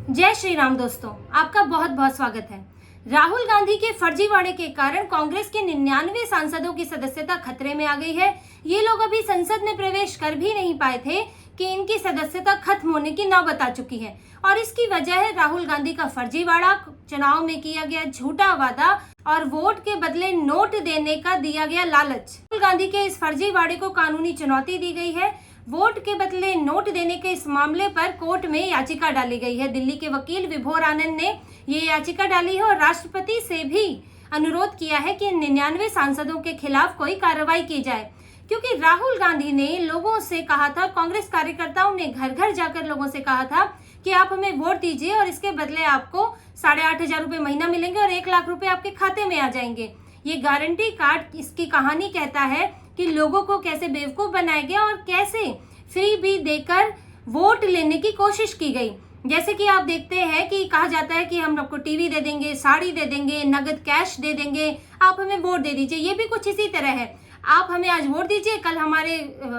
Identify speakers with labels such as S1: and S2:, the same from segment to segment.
S1: जय श्री राम दोस्तों, आपका बहुत बहुत स्वागत है। राहुल गांधी के फर्जीवाड़े के कारण कांग्रेस के 99 सांसदों की सदस्यता खतरे में आ गई है। ये लोग अभी संसद में प्रवेश कर भी नहीं पाए थे कि इनकी सदस्यता खत्म होने की नौबत आ चुकी है और इसकी वजह है राहुल गांधी का फर्जीवाड़ा, चुनाव में किया गया झूठा वादा और वोट के बदले नोट देने का दिया गया लालच। राहुल गांधी के इस फर्जीवाड़े को कानूनी चुनौती दी गई है। वोट के बदले नोट देने के इस मामले पर कोर्ट में याचिका डाली गई है। दिल्ली के वकील विभोर आनंद ने ये याचिका डाली है और राष्ट्रपति से भी अनुरोध किया है कि 99 सांसदों के खिलाफ कोई कार्रवाई की जाए, क्योंकि राहुल गांधी ने लोगों से कहा था, कांग्रेस कार्यकर्ताओं ने घर घर जाकर लोगों से कहा था कि आप हमें वोट दीजिए और इसके बदले आपको 8,500 रुपए महीना मिलेंगे और 1 लाख रुपए आपके खाते में आ जाएंगे। ये गारंटी कार्ड इसकी कहानी कहता है कि लोगों को कैसे बेवकूफ बनाया गया और कैसे फ्री बी देकर वोट लेने की कोशिश की गई। जैसे कि आप देखते हैं कि कहा जाता है कि हम आपको टीवी दे देंगे, साड़ी दे देंगे, नगद कैश दे देंगे, आप हमें वोट दे दीजिए। ये भी कुछ इसी तरह है, आप हमें आज वोट दीजिए, कल हमारे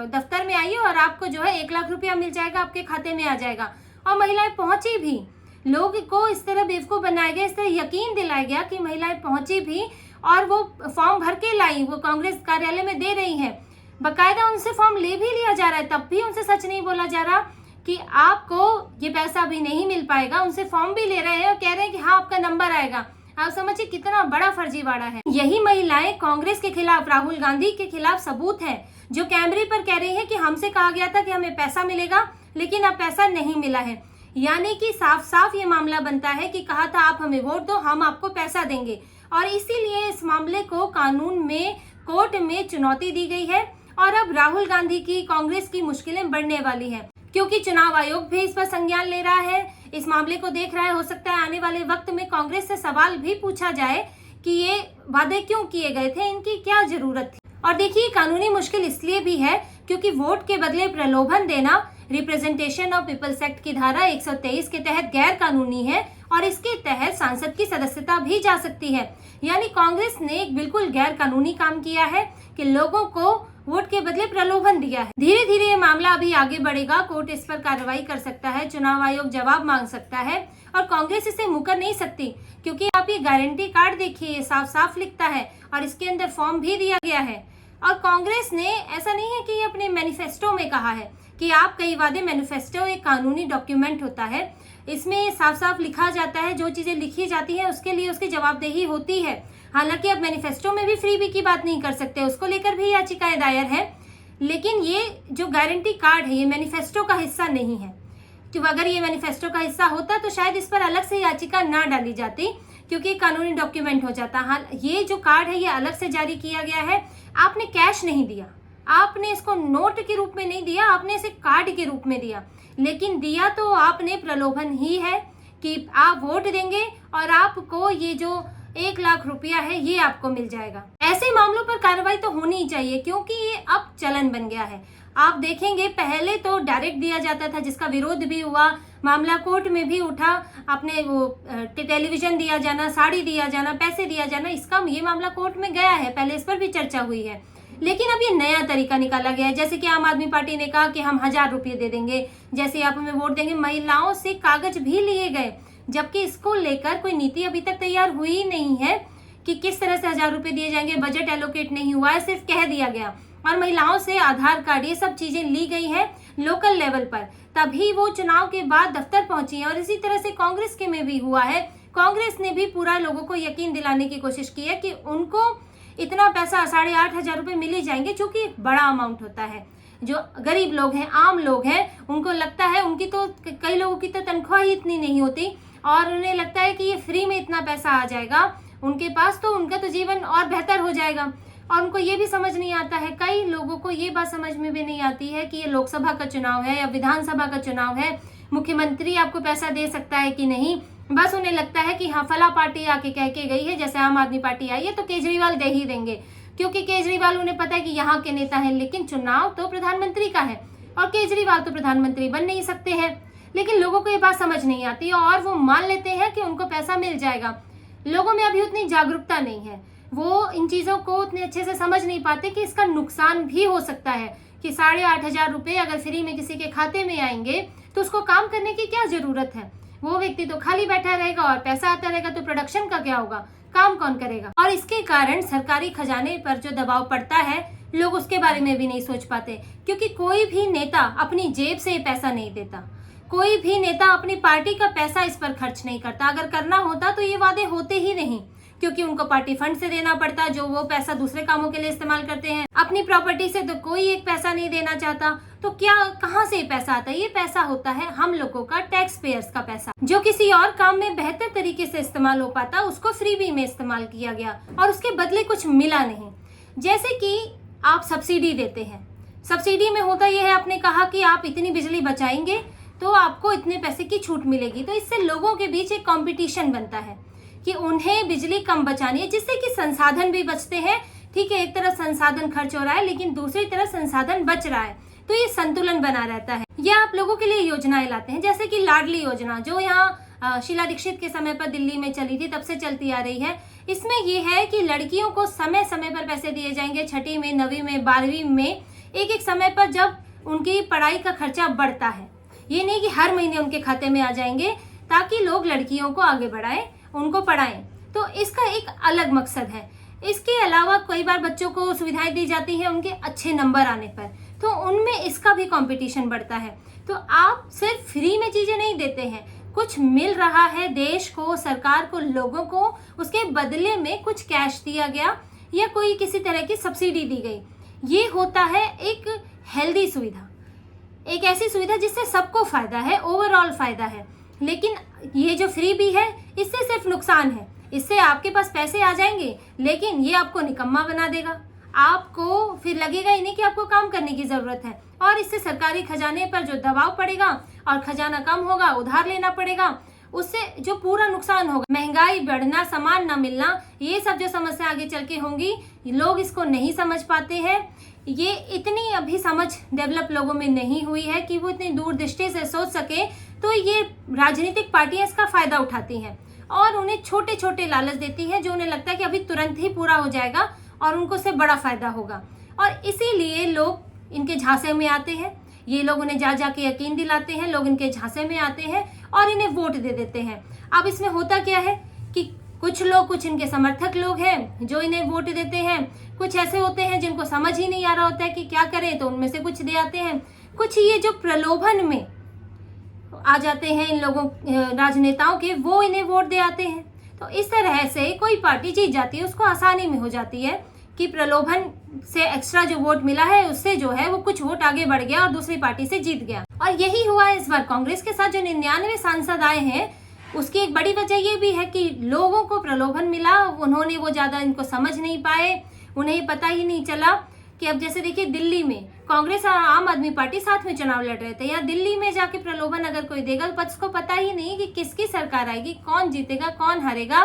S1: दफ्तर में आइए और आपको जो है 1 लाख रुपया मिल जाएगा, आपके खाते में आ जाएगा। और महिलाएं पहुंची भी, लोग को इस तरह बेवकूफ बनाया गया, इस तरह यकीन दिलाया गया कि महिलाएं पहुंची भी और वो फॉर्म भर के लाई, वो कांग्रेस कार्यालय में दे रही हैं, बकायदा उनसे फॉर्म ले भी लिया जा रहा है, तब भी उनसे सच नहीं बोला जा रहा कि आपको ये पैसा भी नहीं मिल पाएगा। उनसे फॉर्म भी ले रहे हैं और कह रहे हैं कि हाँ आपका नंबर आएगा। आप समझिए कितना बड़ा फर्जीवाड़ा है। यही महिलाएं कांग्रेस के खिलाफ, राहुल गांधी के खिलाफ सबूत है, जो कैमरे पर कह रही है कि हमसे कहा गया था कि हमें पैसा मिलेगा लेकिन अब पैसा नहीं मिला है। यानी कि साफ साफ ये मामला बनता है कि कहा था आप हमें वोट दो, हम आपको पैसा देंगे, और इसीलिए इस मामले को कानून में, कोर्ट में चुनौती दी गई है। और अब राहुल गांधी की, कांग्रेस की मुश्किलें बढ़ने वाली हैं, क्योंकि चुनाव आयोग भी इस पर संज्ञान ले रहा है, इस मामले को देख रहा है। हो सकता है आने वाले वक्त में कांग्रेस से सवाल भी पूछा जाए कि ये वादे क्यों किए गए थे, इनकी क्या जरूरत थी। और देखिए, कानूनी मुश्किल इसलिए भी है क्योंकि वोट के बदले प्रलोभन देना रिप्रेजेंटेशन ऑफ पीपल्स एक्ट की धारा 123 के तहत गैर कानूनी है और इसके तहत सांसद की सदस्यता भी जा सकती है। यानी कांग्रेस ने एक बिल्कुल गैर कानूनी काम किया है कि लोगों को वोट के बदले प्रलोभन दिया है। धीरे धीरे ये मामला अभी आगे बढ़ेगा, कोर्ट इस पर कार्रवाई कर सकता है, चुनाव आयोग जवाब मांग सकता है और कांग्रेस इसे मुकर नहीं सकती, क्योंकि आप ये गारंटी कार्ड देखिए, साफ साफ लिखता है और इसके अंदर फॉर्म भी दिया गया है। और कांग्रेस ने, ऐसा नहीं है कि ये अपने मैनिफेस्टो में कहा है कि आप कई वादे, मैनिफेस्टो एक कानूनी डॉक्यूमेंट होता है, इसमें साफ साफ लिखा जाता है, जो चीजें लिखी जाती है उसके लिए उसकी जवाबदेही होती है। हालांकि अब मैनिफेस्टो में भी फ्री बी की बात नहीं कर सकते, उसको लेकर भी याचिकाएं दायर है, लेकिन ये जो गारंटी कार्ड है ये मैनिफेस्टो का हिस्सा नहीं है। क्योंकि अगर ये मैनिफेस्टो का हिस्सा होता तो शायद इस पर अलग से याचिका ना डाली जाती, क्योंकि कानूनी डॉक्यूमेंट हो जाता। हाँ, ये जो कार्ड है ये अलग से जारी किया गया है। आपने कैश नहीं दिया, आपने इसको नोट के रूप में नहीं दिया, आपने इसे कार्ड के रूप में दिया, लेकिन दिया तो आपने प्रलोभन ही है कि आप वोट देंगे और आपको ये जो 1 लाख रुपया है ये आपको मिल जाएगा। ऐसे मामलों पर कार्रवाई तो होनी ही चाहिए, क्योंकि ये अब चलन बन गया है। आप देखेंगे पहले तो डायरेक्ट दिया जाता था, जिसका विरोध भी हुआ, मामला कोर्ट में भी उठा, आपने वो टेलीविजन दिया जाना, साड़ी दिया जाना, पैसे दिया जाना, इसका ये मामला कोर्ट में गया है, पहले इस पर भी चर्चा हुई है। लेकिन अब ये नया तरीका निकाला गया है, जैसे कि आम आदमी पार्टी ने कहा कि हम 1000 रुपये दे देंगे, जैसे आप हमें वोट देंगे। महिलाओं से कागज भी लिए गए, जबकि इसको लेकर कोई नीति अभी तक तैयार हुई नहीं है कि किस तरह से 1000 रुपये दिए जाएंगे। बजट एलोकेट नहीं हुआ है, सिर्फ कह दिया गया। और महिलाओं से आधार कार्ड, ये सब चीजें ली गई हैं लोकल लेवल पर, तभी वो चुनाव के बाद दफ्तर पहुंची है। और इसी तरह से कांग्रेस के में भी हुआ है। कांग्रेस ने भी पूरा लोगों को यकीन दिलाने की कोशिश की है कि उनको इतना पैसा 8,500 रुपये मिल ही जाएंगे, जो कि एक बड़ा अमाउंट होता है। जो गरीब लोग हैं, आम लोग हैं, उनको लगता है, उनकी तो, कई लोगों की तो तनख्वाह ही इतनी नहीं होती और उन्हें लगता है कि ये फ्री में इतना पैसा आ जाएगा उनके पास, तो उनका तो जीवन और बेहतर हो जाएगा। और उनको ये भी समझ नहीं आता है, कई लोगों को ये बात समझ में भी नहीं आती है कि ये लोकसभा का चुनाव है या विधानसभा का चुनाव है, मुख्यमंत्री आपको पैसा दे सकता है कि नहीं। बस उन्हें लगता है कि हाँ फला पार्टी आके कह के गई है, जैसे आम आदमी पार्टी आई है तो केजरीवाल दे ही देंगे, क्योंकि केजरीवाल, उन्हें पता है कि यहाँ के नेता हैं। लेकिन चुनाव तो प्रधानमंत्री का है और केजरीवाल तो प्रधानमंत्री बन नहीं सकते हैं। लेकिन लोगों को ये बात समझ नहीं आती और वो मान लेते हैं कि उनको पैसा मिल जाएगा। लोगों में अभी उतनी जागरूकता नहीं है, वो इन चीजों को उतने अच्छे से समझ नहीं पाते कि इसका नुकसान भी हो सकता है, कि 8,500 रुपये अगर फ्री में किसी के खाते में आएंगे तो उसको काम करने की क्या जरूरत है। वो व्यक्ति तो खाली बैठा रहेगा और पैसा आता रहेगा, तो प्रोडक्शन का क्या होगा, काम कौन करेगा। और इसके कारण सरकारी खजाने पर जो दबाव पड़ता है, लोग उसके बारे में भी नहीं सोच पाते, क्योंकि कोई भी नेता अपनी जेब से पैसा नहीं देता, कोई भी नेता अपनी पार्टी का पैसा इस पर खर्च नहीं करता। अगर करना होता तो ये वादे होते ही नहीं, क्योंकि उनको पार्टी फंड से देना पड़ता, जो वो पैसा दूसरे कामों के लिए इस्तेमाल करते हैं। अपनी प्रॉपर्टी से तो कोई एक पैसा नहीं देना चाहता, तो क्या कहाँ से ये पैसा आता है? ये पैसा होता है हम लोगों का, टैक्स पेयर्स का पैसा, जो किसी और काम में बेहतर तरीके से इस्तेमाल हो पाता, उसको फ्रीबी में इस्तेमाल किया गया और उसके बदले कुछ मिला नहीं। जैसे कि आप सब्सिडी देते हैं, सब्सिडी में होता यह है, आपने कहा कि आप इतनी बिजली बचाएंगे तो आपको इतने पैसे की छूट मिलेगी, तो इससे लोगों के बीच एक कंपटीशन बनता है कि उन्हें बिजली कम बचानी है, जिससे कि संसाधन भी बचते हैं। ठीक है, एक तरफ संसाधन खर्च हो रहा है लेकिन दूसरी तरफ संसाधन बच रहा है, तो ये संतुलन बना रहता है। ये आप लोगों के लिए योजनाएं लाते हैं, जैसे कि लाडली योजना, जो यहाँ शीला दीक्षित के समय पर दिल्ली में चली थी, तब से चलती आ रही है। इसमें यह है कि लड़कियों को समय समय पर पैसे दिए जाएंगे, 6वीं में, 9वीं में, 12वीं में, एक एक समय पर जब उनकी पढ़ाई का खर्चा बढ़ता है। ये नहीं कि हर महीने उनके खाते में आ जाएंगे, ताकि लोग लड़कियों को आगे बढ़ाएं, उनको पढ़ाएं। तो इसका एक अलग मकसद है। इसके अलावा कई बार बच्चों को सुविधाएं दी जाती है उनके अच्छे नंबर आने पर, तो उनमें इसका भी कंपटीशन बढ़ता है। तो आप सिर्फ फ्री में चीजें नहीं देते हैं, कुछ मिल रहा है देश को, सरकार को, लोगों को, उसके बदले में कुछ कैश दिया गया या कोई किसी तरह की सब्सिडी दी गई। ये होता है एक हेल्दी सुविधा, एक ऐसी सुविधा जिससे सबको फायदा है, ओवरऑल फायदा है। लेकिन ये जो फ्री भी है, इससे सिर्फ नुकसान है। इससे आपके पास पैसे आ जाएंगे लेकिन ये आपको निकम्मा बना देगा, आपको फिर लगेगा ही नहीं कि आपको काम करने की जरूरत है, और इससे सरकारी खजाने पर जो दबाव पड़ेगा और खजाना कम होगा, उधार लेना पड़ेगा, उससे जो पूरा नुकसान होगा, महंगाई बढ़ना, सामान न मिलना, ये सब जो समस्या आगे चल के होंगी, लोग इसको नहीं समझ पाते हैं। ये इतनी अभी समझ डेवलप लोगों में नहीं हुई है कि वो इतनी दूरदृष्टि से सोच सके, तो ये राजनीतिक पार्टियां इसका फायदा उठाती हैं और उन्हें छोटे छोटे लालच देती हैं, जो उन्हें लगता है कि अभी तुरंत ही पूरा हो जाएगा और उनको से बड़ा फायदा होगा, और इसीलिए लोग इनके झांसे में आते हैं। ये लोग उन्हें जा जाके यकीन दिलाते हैं, लोग इनके झांसे में आते हैं और इन्हें वोट दे देते हैं। अब इसमें होता क्या है कि कुछ लोग, कुछ इनके समर्थक लोग हैं जो इन्हें वोट देते हैं, कुछ ऐसे होते हैं जिनको समझ ही नहीं आ रहा होता है कि क्या करें, तो उनमें से कुछ दे आते हैं। कुछ ये जो प्रलोभन में आ जाते हैं इन लोगों, राजनेताओं के, वो इन्हें वोट दे आते हैं। तो इस तरह से कोई पार्टी जीत जाती है, उसको आसानी में हो जाती है कि प्रलोभन से एक्स्ट्रा जो वोट मिला है उससे जो है वो कुछ वोट आगे बढ़ गया और दूसरी पार्टी से जीत गया। और यही हुआ इस बार कांग्रेस के साथ। जो 99 सांसद आए हैं, उसकी एक बड़ी वजह ये भी है कि लोगों को प्रलोभन मिला, उन्होंने वो ज्यादा इनको समझ नहीं पाए, उन्हें पता ही नहीं चला कि अब जैसे देखिए दिल्ली में कांग्रेस और आम आदमी पार्टी साथ में चुनाव लड़ रहे थे, या दिल्ली में जाके प्रलोभन अगर कोई देगा तो उसको पता ही नहीं कि किसकी सरकार आएगी, कौन जीतेगा, कौन हारेगा,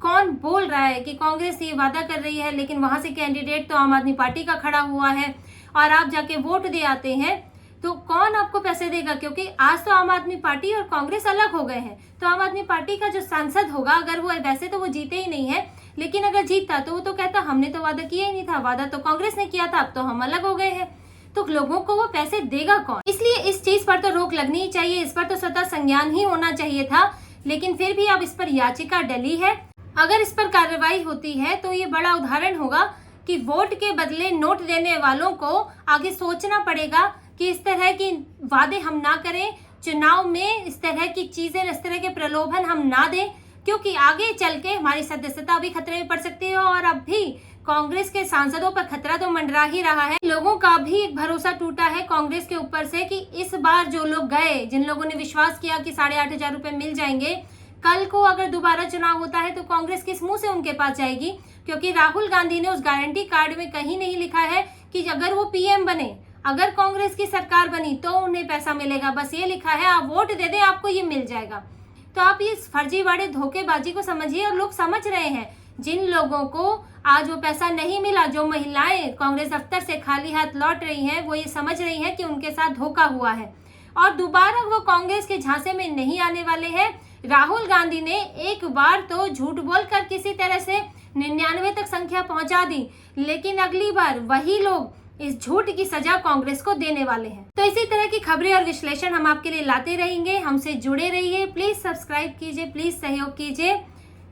S1: कौन बोल रहा है कि कांग्रेस ये वादा कर रही है लेकिन वहां से कैंडिडेट तो आम आदमी पार्टी का खड़ा हुआ है, और आप जाके वोट दे आते हैं, तो कौन आपको पैसे देगा? क्योंकि आज तो आम आदमी पार्टी और कांग्रेस अलग हो गए हैं। तो आम आदमी पार्टी का जो सांसद होगा, अगर वो, वैसे तो वो जीते ही नहीं है, लेकिन अगर जीतता तो वो तो कहता हमने तो वादा किया ही नहीं था, वादा तो कांग्रेस ने किया था, अब तो हम अलग हो गए हैं। तो लोगों को वो पैसे देगा कौन? इसलिए इस चीज पर तो रोक लगनी ही चाहिए, इस पर तो स्वतः संज्ञान ही होना चाहिए था। लेकिन फिर भी अब इस पर याचिका डली है। अगर इस पर कार्रवाई होती है तो ये बड़ा उदाहरण होगा कि वोट के बदले नोट देने वालों को आगे सोचना पड़ेगा कि इस तरह की वादे हम ना करें, चुनाव में इस तरह की चीजें, इस तरह के प्रलोभन हम ना दें, क्योंकि आगे चल के हमारी सदस्यता भी खतरे में पड़ सकती है। और अब भी कांग्रेस के सांसदों पर खतरा तो मंडरा ही रहा है। लोगों का भी एक भरोसा टूटा है कांग्रेस के ऊपर से कि इस बार जो लोग गए, जिन लोगों ने विश्वास किया कि 8,500 रुपए मिल जाएंगे, कल को अगर दोबारा चुनाव होता है तो कांग्रेस किस मुंह से उनके पास जाएगी? क्योंकि राहुल गांधी ने उस गारंटी कार्ड में कहीं नहीं लिखा है कि अगर वो पीएम बने, अगर कांग्रेस की सरकार बनी तो उन्हें पैसा मिलेगा। बस ये लिखा है आप वोट दे दें, आपको ये मिल जाएगा। तो आप इस फर्जीवाड़े धोखेबाजी को समझिए, और लोग समझ रहे हैं। जिन लोगों को आज वो पैसा नहीं मिला, जो महिलाएं कांग्रेस दफ्तर से खाली हाथ लौट रही हैं, वो ये समझ रही हैं कि उनके साथ धोखा हुआ है और दोबारा वो कांग्रेस के झांसे में नहीं आने वाले हैं। राहुल गांधी ने एक बार तो झूठ बोलकर किसी तरह से 99 तक संख्या पहुंचा दी, लेकिन अगली बार वही लोग इस झूठ की सजा कांग्रेस को देने वाले हैं। तो इसी तरह की खबरें और विश्लेषण हम आपके लिए लाते रहेंगे। हमसे जुड़े रहिए, प्लीज सब्सक्राइब कीजिए, प्लीज सहयोग कीजिए।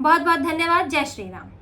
S1: बहुत बहुत धन्यवाद। जय श्री राम।